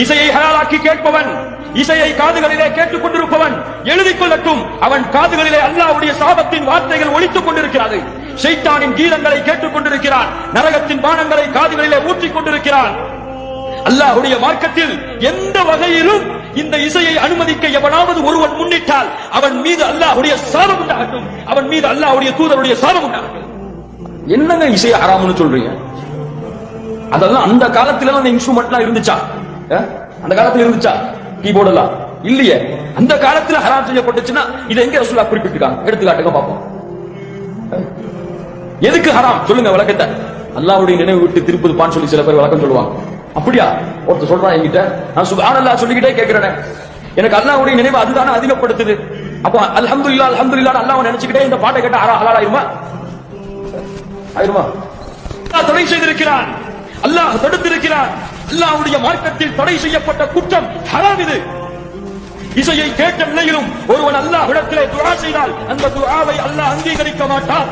இசையை ஹலாலாக்கி கேட்பவன், இசையை காதுகளிலே கேட்டுக் கொண்டிருப்பவன் எழுதிக் கொள்ளட்டும், அவன் காதுகளிலே அல்லாஹ்வுடைய சாபத்தின் வார்த்தைகள் ஒலித்துக் கொண்டிருக்கிறது. ஷைத்தானின் கீதங்களை கேட்டுக் கொண்டிருக்கிறான், நரகத்தின் பானங்களை காதுகளிலே ஊற்றிக் கொண்டிருக்கிறான். அல்லாஹ்வுடைய மார்க்கத்தில் எந்த வகையிலும் இந்த இசையை அனுமதிக்க எவனாவது ஒருவன் முன்னிட்டால் அவன் மீது அல்லாஹ்வுடைய சாபம் உண்டாகட்டும், அவன் மீது அல்லாஹ்வுடைய தூதருடைய சாபம் உண்டாகட்டும். என்னங்க இசையை ஹராம்னு சொல்றீங்க? அதெல்லாம் அந்த காலத்துல அந்த இன்ஸ்ட்ருமெண்ட்லாம் இருந்துச்சா? அந்த காலத்துல இருந்துச்சா கீபோர்ட் எல்லாம்? இல்லையே. அந்த காலத்துல ஹராம் செய்யப்பட்டுச்சுன்னா இதை எங்க ரசூலுல்லாஹ் குறிப்பிட்டிருக்காங்க? எடுத்துக்காட்டுங்க பாப்போம். எதுக்கு ஹராம் சொல்லுங்க விளக்கத்தை. அல்லாஹ்வுடைய நினைவு விட்டு திருப்பதுப்பான்னு சொல்லி சில பேர் விளக்கம் சொல்லுவாங்க. அப்படியா? ஒருத்தர் சொல்றான் என்கிட்ட, நான் சுப்ஹானல்லாஹ் சொல்லிக்கிட்டே கேட்கிறேன், எனக்கு அல்லாஹ்வுடைய நினைவு அதுதானே அதிகப்படுத்துது. அப்போ அல்ஹம்துலில்லாஹ் அல்ஹம்துலில்லாஹ் அல்லாஹ்வை நினைச்சுக்கிட்டே இந்த பாட்டை கேட்டா ஹலால் ஆயிருமா? ஆயிருமா? அல்லாஹ் தடை செய்திருக்கிறான், அல்லாஹ் தடுத்திருக்கிறான். அல்லாஹ்வுடைய மார்க்கத்தில் தடை செய்யப்பட்ட குற்றம் ஹராம் இது. இசையை கேட்ட நிலையிலும் ஒருவன் அல்லாஹ்விடத்திலே துஆ செய்தால் அந்த துஆவை அல்லாஹ் அங்கீகரிக்க மாட்டான்.